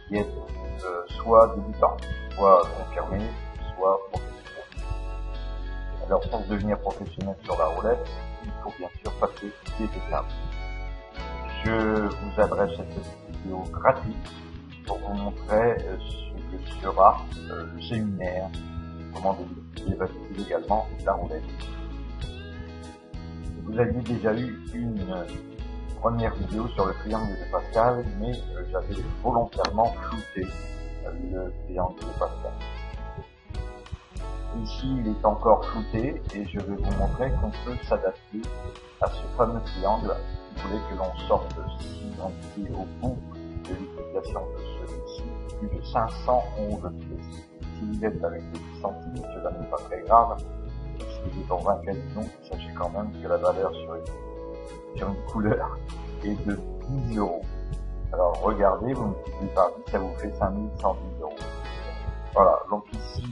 qui êtes soit débutant, soit confirmé, soit professionnel. Alors pour devenir professionnel sur la roulette, il faut bien sûr passer des étapes. Je vous adresse cette petite vidéo gratuite pour vous montrer ce que sera le séminaire, comment débuter également la roulette. Vous aviez déjà eu une première vidéo sur le triangle de Pascal, mais j'avais volontairement flouté le triangle de Pascal. Ici, il est encore flouté et je vais vous montrer qu'on peut s'adapter à ce fameux triangle. Si vous voulez que l'on sorte, si on est au bout de l'utilisation de celui-ci, plus de 511 pièces. Si vous êtes avec des 10 centimes, cela n'est pas très grave. Si vous êtes dans un casino, sachez quand même que la valeur sur une couleur est de 10 €. Alors regardez, vous multipliez par 10, ça vous fait 5110 €. Voilà, donc ici,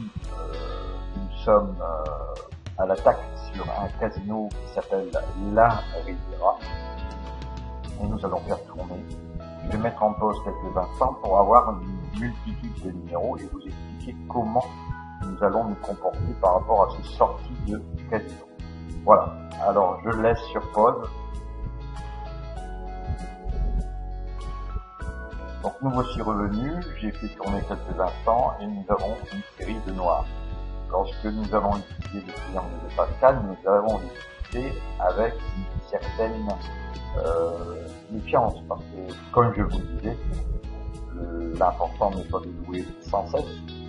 nous sommes à l'attaque sur un casino qui s'appelle La Riviera. Et nous allons faire tourner. Je vais mettre en pause quelques instants pour avoir une multitude de numéros et vous expliquer comment nous allons nous comporter par rapport à ces sorties de casino. Voilà, alors je laisse sur pause. Donc nous voici revenus, j'ai fait tourner quelques instants et nous avons une série de noirs. Lorsque nous allons utiliser le triangle de Pascal, nous avons l'utiliser avec une certaine méfiance, parce que comme je vous le disais, l'important n'est pas de jouer sans cesse,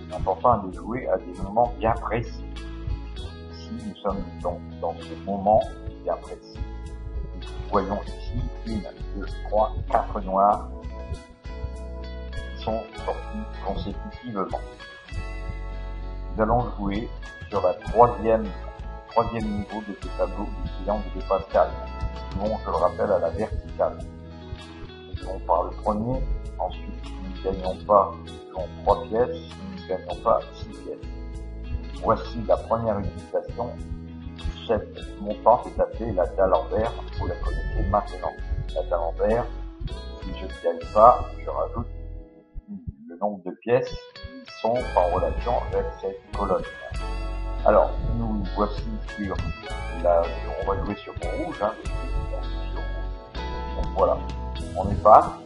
l'important est de jouer à des moments bien précis. Ici nous sommes donc dans ce moment bien précis. Nous voyons ici 1, 2, 3, 4 noirs sont sortis consécutivement. Nous allons jouer sur la troisième niveau de ce tableau du triangle de Pascal. Nous jouons, je le rappelle, à la verticale. Nous jouons par le premier, ensuite si nous ne gagnons pas, nous jouons 3 pièces, si nous ne gagnons pas 6 pièces. Voici la première utilisation. Cette montante est appelée la dalle en vert, vous la connaissez maintenant. La dalle en vert, si je ne gagne pas, je rajoute le nombre de pièces qui sont en relation avec cette colonne. Alors, nous voici sur on va jouer sur rouge, hein, donc voilà, on est pas.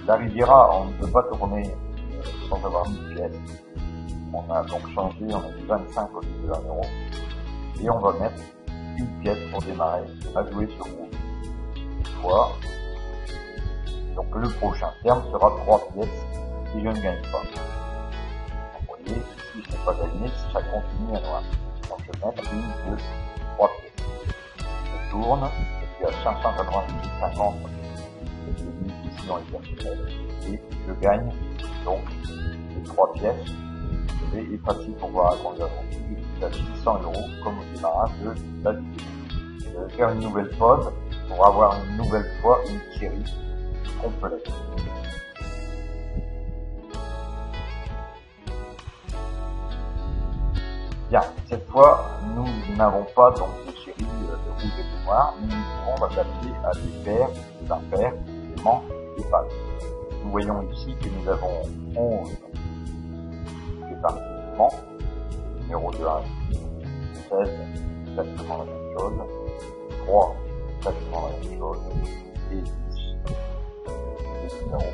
La Riviera, on ne peut pas tourner sans avoir mis de pièces. On a donc changé, on a mis 25 au lieu de 1 €. Et on va mettre une pièce pour démarrer à jouer sur rouge. Une fois. Donc le prochain terme sera 3 pièces si je ne gagne pas. Donc, vous voyez, ici je n'ai pas gagné, ça continue à noir. Donc je vais mettre 1, 2, 3 pièces. Je tourne, et puis à 598,50, je lis ici dans les personnels, et je gagne donc les 3 pièces. Je vais effacer pour voir à combien j'avais à 600 € comme au démarrage de la vidéo. Je vais faire une nouvelle pause pour avoir une nouvelle fois une série complète. Bien, cette fois, nous n'avons pas donc de série de rouge et de noir, mais nous pouvons adapter à des paires, des impairs, des manques, des passes. Nous voyons ici que nous avons 11 départements, numéro 2 à 16, exactement la même chose, 3, exactement la même chose, et 10. Les numéros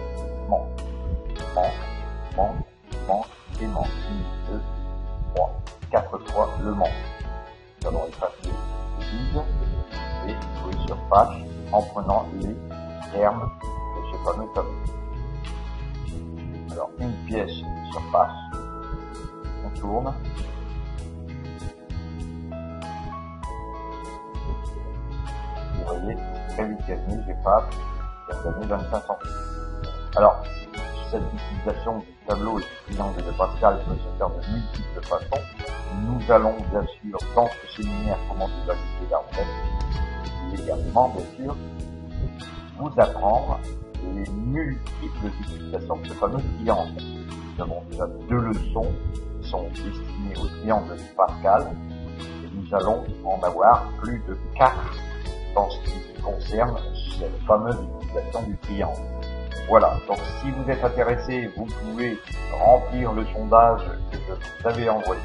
manquent, et manquent, 1, 2, 3, 4 fois le manque. Nous allons effacer le vide et jouer sur page en prenant les termes de ce fameux tableau. Alors, une pièce sur page, on tourne. Vous voyez, très vite gagné, j'efface, j'ai gagné 25 centimes. Alors, cette utilisation du tableau et du triangle de Pascal peut se faire de multiples façons. Nous allons bien sûr, dans ce séminaire comment dévaluer la roulette, également bien sûr, vous apprendre les multiples utilisations de ce fameux triangle. Nous avons déjà 2 leçons qui sont destinées au triangle de Pascal et nous allons en avoir plus de 4 dans ce qui concerne cette fameuse utilisation du triangle. Voilà, donc si vous êtes intéressé, vous pouvez remplir le sondage que je vous avais envoyé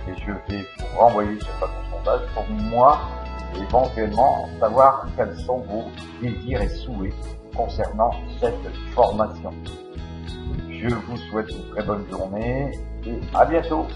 et je vais vous renvoyer ce fameux sondage pour moi, éventuellement, savoir quels sont vos désirs et souhaits concernant cette formation. Je vous souhaite une très bonne journée et à bientôt.